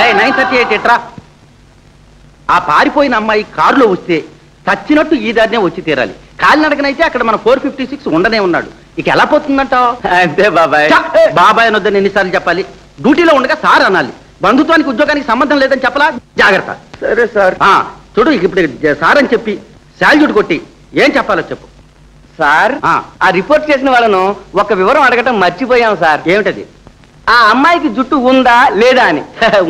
9:38 ఎట్రా. ఆ పారిపోయిన అమ్మాయి కారులో వస్తే చచ్చినట్టు ఈ దారినే వచ్చి తీరాలి. కాలినడకనైతే అక్కడ మన 456 ఉండనే ఉన్నాడు. ఇక ఎలా పోతుందంటావు? అంతే బాబాయ్. బాబాయ్ అనొద్దని ఎన్నిసార్లు చెప్పాలి? డ్యూటీలో ఉండగా సార్ అనాలి. బంధుత్వానికి ఉద్యోగానికి సంబంధం లేదని చెప్పలా? జాగ్రత్త. సరే సార్. చూడు, ఇప్పుడు సార్ అని చెప్పి శాల్యూట్ కొట్టి ఏం చెప్పాలో చెప్పు. సార్, ఆ రిపోర్ట్ చేసిన వాళ్ళను ఒక వివరం అడగటం మర్చిపోయాం సార్. ఏమిటది? ఆ అమ్మాయికి జుట్టు ఉందా లేదా అని.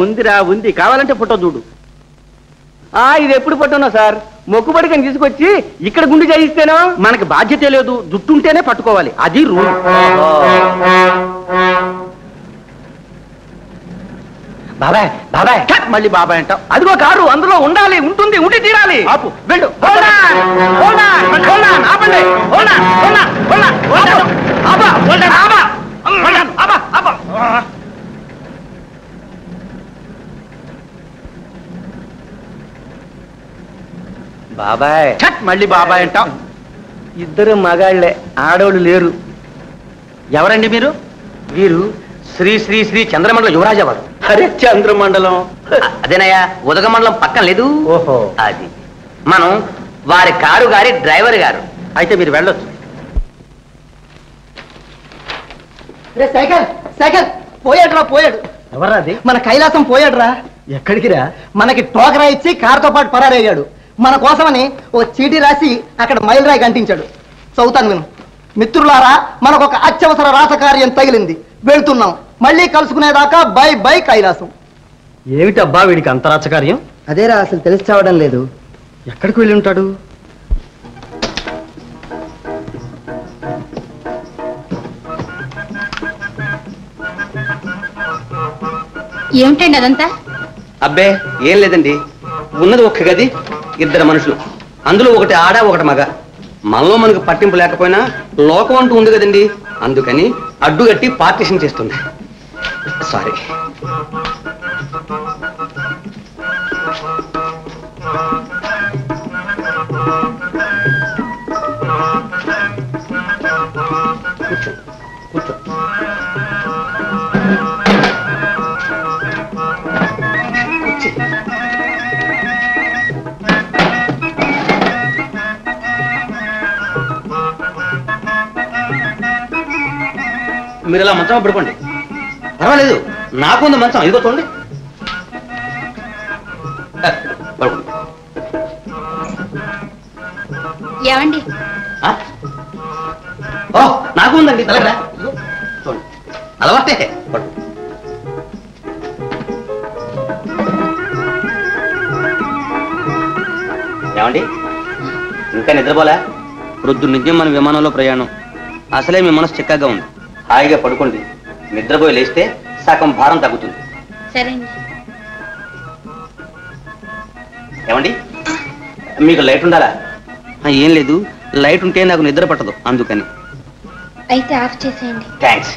ఉందిరా, ఉంది. కావాలంటే ఫోటో చూడు. ఇది ఎప్పుడు పట్టున్నా సార్? మొక్కుబడికని తీసుకొచ్చి ఇక్కడ గుండు చేయిస్తేనో మనకి బాధ్యత లేదు. జుట్టు ఉంటేనే పట్టుకోవాలి, అది రూల్. బాబాయ్ బాబాయ్ మళ్ళీ బాబాయ్ అంటావు. అదిగో కారు, అందులో ఉండాలి, ఉంటుంది, ఉండి తీరాలి. ఆపు, వెళ్ళు. బాబాయ్ మళ్ళీ బాబాయ్ అంటావు. ఇద్దరు మగాళ్లే, ఆడోళ్ళు లేరు. ఎవరండి మీరు? వీరు శ్రీ శ్రీ శ్రీ చంద్రమండలం యువరాజా వారు. అరే, చంద్రమండలం అదేనయ్యా, ఉదగమండలం పక్కన లేదు. ఓహో, అది మనం వారి కారు గారి డ్రైవర్ గారు. అయితే మీరు వెళ్ళొచ్చు. సైకిల్ సైకిల్ పోయాడురా, పోయాడు. ఎవరాది? మన కైలాసం పోయాడురా. ఎక్కడికి రా? మనకి టోకరా ఇచ్చి కారుతో పాటు పరారయ్యాడు. మన కోసమని ఓ చీటీ రాసి అక్కడ మైలురాయి గంటించాడు. చదువుతాను విను. మిత్రులారా, మనకు ఒక అత్యవసర రాసకార్యం తగిలింది, వెళ్తున్నాం. మళ్ళీ కలుసుకునేదాకా బై బై కైలాసం. ఏమిటబ్బా వీడికి అంతరాచకార్యం? అదేరా అసలు తెలిసి చావడం లేదు. ఎక్కడికి వెళ్ళి ఉంటాడు? ఏమిటండి అదంతా? అబ్బే ఏం లేదండి, ఉన్నది ఒక్క గది, ఇద్దరు మనుషులు, అందులో ఒకటి ఆడ ఒకటి మగ. మనలో మనకు పట్టింపు లేకపోయినా లోకం అంటూ ఉంది కదండి, అందుకని అడ్డుగట్టి పార్టీషన్ చేస్తుంది. సారీ. కూర్చో కూర్చో. మీరు ఇలా మంచం పడుకోండి, పర్వాలేదు. నాకుంది మంచం, ఇదిగో చూడండి. పడుకోండి. ఏమండి? ఓ, నాకు ఉందండి, తలరా. చూడండి, అలవాటే. పడుకో. ఏమండి, ఇంకా నిద్రపోలే? ప్రొద్దు నుంచి మన విమానంలో ప్రయాణం, అసలే మీ మనసు చిక్కగా ఉంది. హాయిగా పడుకోండి, నిద్రపోయి లేస్తే సగం భారం తగ్గుతుంది. సరే. ఏమండి, మీకు లైట్ ఉండాలా? ఏం లేదు, లైట్ ఉంటే నాకు నిద్ర పట్టదు, అందుకని. అయితే ఆఫ్ చేసేయండి. థ్యాంక్స్.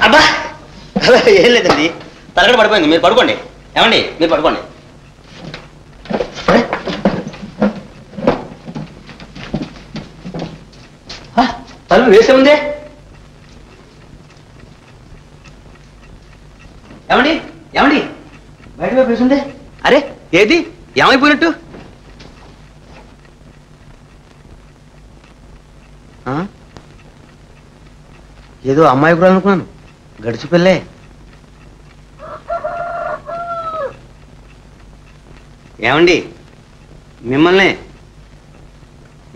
అబ్బా, ఏం లేదండి, తలగడ పడిపోయింది. మీరు పడుకోండి. ఏమండి, మీరు పడుకోండి. తలుపు వేసే ఉందే. ఏమండి, ఏమండి, బయట వైపు వేసిందే. అరే, ఏది ఏమైపోయినట్టు? ఏదో అమ్మాయి కూడా అనుకున్నాను, గడిచి పిల్లే. ఏమండి, మిమ్మల్ని.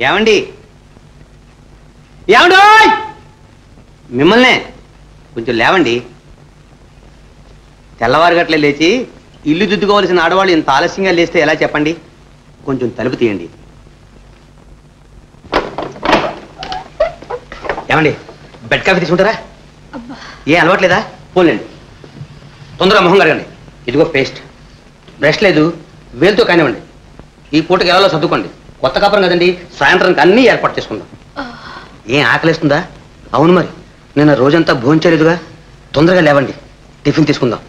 ఏమండి, ఏమండి, మిమ్మల్నే. కొంచెం లేవండి. తెల్లవారుగట్లే లేచి ఇల్లు దిద్దుకోవాల్సిన ఆడవాళ్ళు ఇంత ఆలస్యంగా లేస్తే ఎలా చెప్పండి? కొంచెం తలుపు తీయండి. ఏమండి, బెడ్ కాఫీ తీసుకుంటారా? ఏ అలవాట్లేదా? పోలేండి. తొందరగా మొహం కడగండి. ఇదిగో పేస్ట్, బ్రష్ లేదు, వేలుతో కానివ్వండి. ఈ పూటకి ఎలా చదువుకోండి. కొత్త కాపురం కదండి, సాయంత్రానికి అన్నీ ఏర్పాటు చేసుకుందాం. ఏం ఆకలిస్తుందా? అవును మరి, నిన్న రోజంతా భోంచలేదుగా. తొందరగా లేవండి, టిఫిన్ తీసుకుందాం.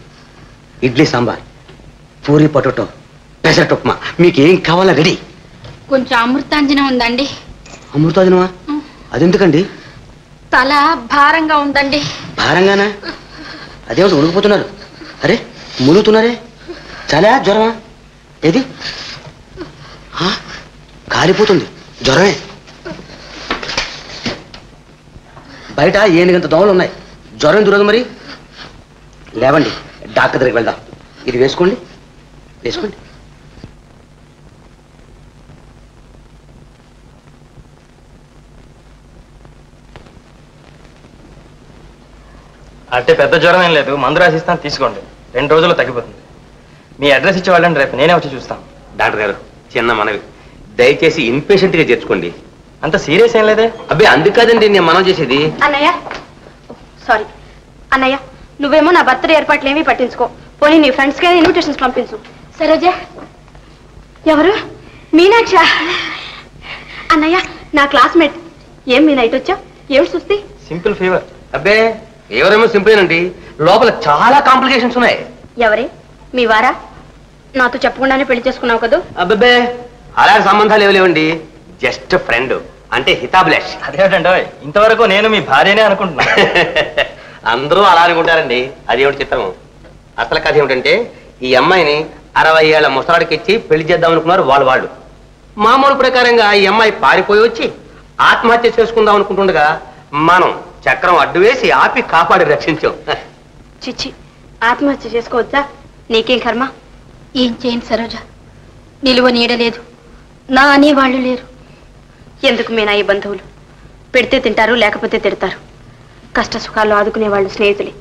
ఇడ్లీ సాంబార్, పూరి పొటాటో, పెసరట్ ఉప్మా, మీకు ఏం కావాలా రెడీ. కొంచెం అమృతాంజనం ఉందండి. అమృతాజనమా? అదెందుకండి? తల భారంగా ఉందండి. భారంగానా? అదేమిటి ఉడికిపోతున్నారు? అరే ములుగుతున్నారే, చాలా జ్వరమా? ఏది కాలిపోతుంది, జ్వరమే. బయట ఏనుగంత దోమలు ఉన్నాయి, జ్వరం దురదు మరి. లేవండి, డాక్టర్ దగ్గరికి వెళ్దాం. ఇది వేసుకోండి, వేసుకోండి. అంటే పెద్ద జ్వరం ఏం లేదు, మందు రాసిస్తాను తీసుకోండి, 2 రోజుల్లో తగ్గిపోతుంది. మీ అడ్రస్ ఇచ్చి వాళ్ళండి, రేపు నేనే వచ్చి చూస్తాను. డాక్టర్ గారు, చిన్న మనవి, దయచేసి ఇన్పేషెంట్ గా చేర్చుకోండి. అంత సీరియస్ ఏం లేదే. అబ్బే అందుకు కాదండి నేను మనం చేసేది. అన్నయ్య సారీ అన్నయ్య, నువ్వేమో నా బర్త్డే ఏర్పాట్లు ఏమీ పట్టించుకో. పోనీ నీ ఫ్రెండ్స్కి ఇన్విటేషన్స్ పంపించు. సరోజా, ఎవరు? మీనాక్ష. అన్నయ్య నా క్లాస్మేట్. ఏం మీ నైట్ వచ్చా? ఏమిటి చూస్తే? Simple fever. అబ్బే ఎవరేమో సింపుల్ అండి, లోపల చాలా కాంప్లికేషన్స్ ఉన్నాయి. ఎవరే? మీ వారా? నాతో చెప్పకుండానే పెళ్లి చేసుకున్నావు కదా? అబ్బే అలాంటి సంబంధాలు ఏమి లేవండి, జస్ట్ ఫ్రెండ్, అంటే హితాభిలాష్. అదేమిటంటే ఇంతవరకు నేను మీ భార్యనే అనుకుంటున్నా. అందరూ అలా అనుకుంటారండి, అదేమిటి చిత్రం. అసలు కథ ఏమిటంటే, ఈ అమ్మాయిని 60 ఏళ్ల ముసలాడికి ఇచ్చి పెళ్లి చేద్దాం అనుకున్నారు వాళ్ళు. మామూలు ప్రకారంగా ఈ అమ్మాయి పారిపోయి వచ్చి ఆత్మహత్య చేసుకుందాం అనుకుంటుండగా మనం చక్రం అడ్డు వేసి ఆపి కాపాడి రక్షించాం. చిచ్చి, ఆత్మహత్య చేసుకోవచ్చా? నీకేం కర్మ. ఏం చేయను సరోజా, నిలువ నీడలేదు, నా అనేవాళ్ళు లేరు. ఎందుకు మీనా ఈ బంధువులు? పెడితే తింటారు, లేకపోతే తిడతారు. కష్ట సుఖాల్లో ఆదుకునే వాళ్ళు స్నేహితులే.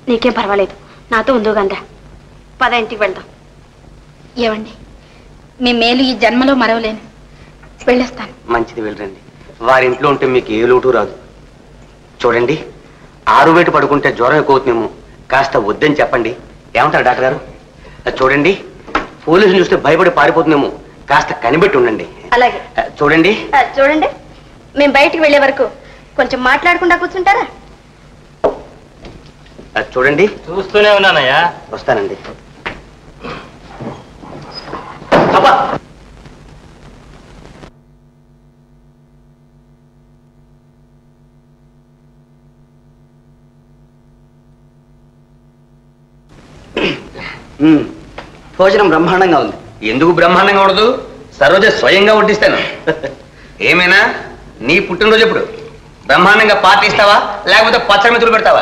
నీకేం పర్వాలేదు, నాతో ఉందిగా. పద ఇంటికి వెళ్దాం. ఏవండి, మీ మేలు ఈ జన్మలో మరవలేను. వెళ్ళొస్తాను. మంచిది, వెళ్ళరండి. వారింట్లో ఉంటే మీకు ఏ లోటు రాదు. చూడండి, 6 బయట పడుకుంటే జ్వరం ఎక్కువ అవుతుందేమో, కాస్త వద్దని చెప్పండి. ఏమంటారు డాక్టర్ గారు? చూడండి, పోలీసులు చూస్తే భయపడి పారిపోతుందేమో, కాస్త కనిపెట్టి ఉండండి. అలాగే. చూడండి చూడండి, మేము బయటికి వెళ్ళే వరకు కొంచెం మాట్లాడకుండా కూర్చుంటారా? చూడండి. చూస్తూనే ఉన్నానయ్యా. వస్తానండి. భోజనం బ్రహ్మాండంగా ఉంది. ఎందుకు బ్రహ్మాండంగా ఉండదు? సరోజ స్వయంగా వడ్డిస్తాను. ఏమైనా నీ పుట్టినరోజు ఎప్పుడు? బ్రహ్మాండంగా పార్టీ ఇస్తావా, లేకపోతే పచ్చడి మెతులు పెడతావా?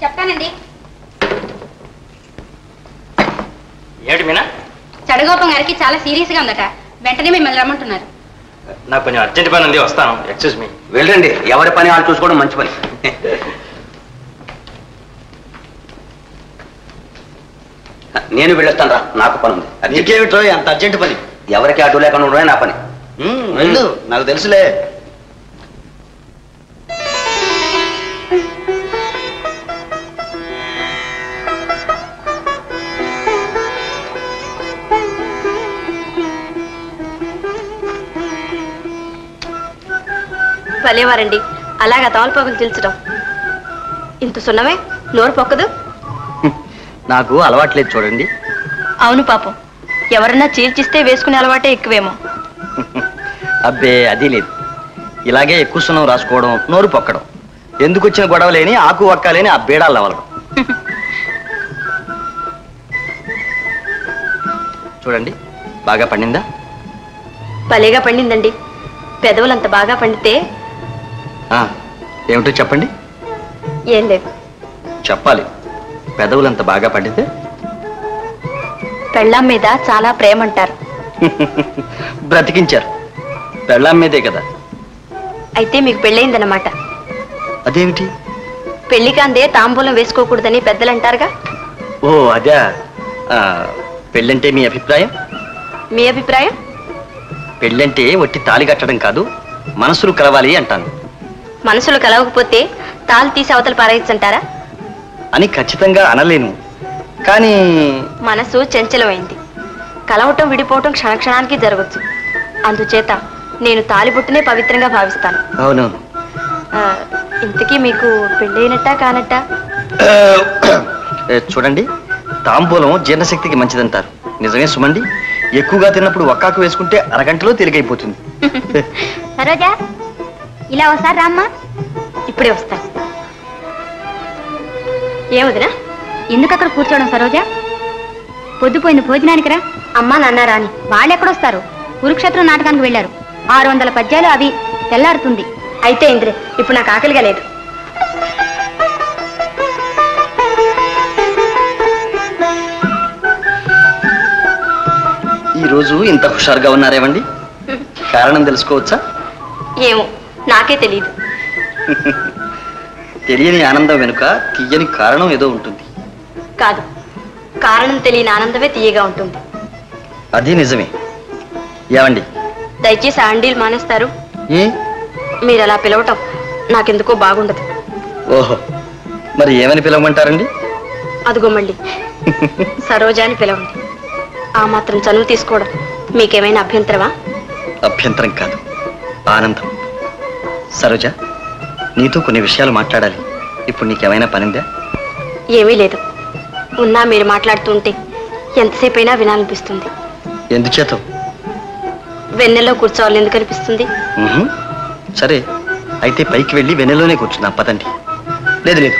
చెప్తానండి. ఏమిటి మీనా? చడగోపం గారికి చాలా సీరియస్ గా ఉందట, వెంటనే మిమ్మల్ని రమ్మంటున్నారు. నాకు కొంచెం అర్జెంట్ పని ఉంది, వస్తాను. Excuse me. వెళ్ళండి, ఎవరి పని వాళ్ళు చూసుకోవడం మంచి పని. నేను వెళ్ళొస్తాను రా, నాకు పని ఉంది. నీకేమిటో అంత అర్జెంట్ పని? ఎవరికి అడ్డు లేకుండా ఉండడమే నా పని. వెళ్ళు, నాకు తెలుసులే. భలేవారండి, అలాగా తమలపాకులు చిల్చడం. ఇంత సున్నమే, నోరు పొక్కదు. నాకు అలవాట్లేదు చూడండి. అవును పాపం, ఎవరన్నా చీల్చిస్తే వేసుకునే అలవాటే ఎక్కువేమో. అబ్బే అది లేదు, ఇలాగే ఎక్కువ సున్నం రాసుకోవడం, నోరు పొక్కడం, ఎందుకు వచ్చిన గొడవ లేని ఆకు ఒక్కలేని ఆ బేడాలు నవలడం. చూడండి, బాగా పండిందా? భలేగా పండిందండి. పెదవులంత బాగా పండితే. ఏమిటో చెప్పండి. ఏం లేదు. చెప్పాలి. పెదవులంత బాగా పండితే పెళ్ళాం మీద చాలా ప్రేమ అంటారు. బ్రతికించారు. పెళ్ళాం మీదే కదా. అయితే మీకు పెళ్ళయిందన్నమాట. అదేమిటి? పెళ్లి కాందే తాంబూలం వేసుకోకూడదని పెద్దలు అంటారుగా. ఓ అదే. పెళ్ళంటే మీ అభిప్రాయం? మీ అభిప్రాయం? పెళ్ళంటే ఒట్టి తాళి కట్టడం కాదు, మనసులు కలవాలి అంటాను. మనసులు కలవకపోతే తాళ్ళు తీసి అవతల పారేయచ్చంటారా? అని ఖచ్చితంగా అనలేను, కానీ మనసు చంచలమైంది. కలవటం విడిపోవటం క్షణక్షణానికి జరగచ్చు. అందుచేత నేను తాలిబొట్టునే పవిత్రంగా భావిస్తాను. అవునవును. ఇంతకీ మీకు పెళ్ళైనట్టా కానట్టా? చూడండి, తాంబూలం జీర్ణశక్తికి మంచిదంటారు. నిజమే సుమండి, ఎక్కువగా తిన్నప్పుడు ఒక్కాకు వేసుకుంటే అరగంటలో తేలికైపోతుంది. సరోజా, ఇలా ఒకసారి రామ్మా. ఇప్పుడే వస్తాను. ఏమొదినా? ఎందుకు అక్కడ కూర్చోవడం సరోజా? పొద్దుపోయింది, భోజనానికి రా. అమ్మా నాన్న రాని. వాళ్ళెక్కడొస్తారు? కురుక్షేత్రం నాటకానికి వెళ్ళారు. 600 పద్యాలు, అవి తెల్లారుతుంది. అయితే ఇంద్రే, ఇప్పుడు నాకు ఆకలిగా లేదు. ఈ రోజు ఇంత హుషారుగా ఉన్నారేమండి? కారణం తెలుసుకోవచ్చా? ఏమో, నాకే తెలియదు. తెలియని ఆనందం వెనుక తీయని కారణం ఏదో ఉంటుంది. కాదు, కారణం తెలియని ఆనందమే తీయగా ఉంటుంది. అది నిజమే. ఏమండి, దయచేసి ఆండీలు మానేస్తారు? ఏ? మీరు అలా పిలవటం నాకెందుకో బాగుండదు. ఓహో, మరి ఏమని పిలవమంటారండి? అదిగో మళ్ళీ సరోజా అని పిలవండి. ఆ మాత్రం చనువు తీసుకోవడం మీకేమైనా అభ్యంతరమా? అభ్యంతరం కాదు, ఆనందం. సరోజ, నీతో కొన్ని విషయాలు మాట్లాడాలి. ఇప్పుడు నీకేమైనా పనిందా? ఏమీ లేదు. ఉన్నా మీరు మాట్లాడుతుంటే ఎంతసేపు అయినా వినాలనిపిస్తుంది. ఎందుచేత? వెన్నెల్లో కూర్చోవాలి ఎందుకు అనిపిస్తుంది? సరే, అయితే పైకి వెళ్ళి వెన్నెలోనే కూర్చున్నాం, పదండి. లేదు లేదు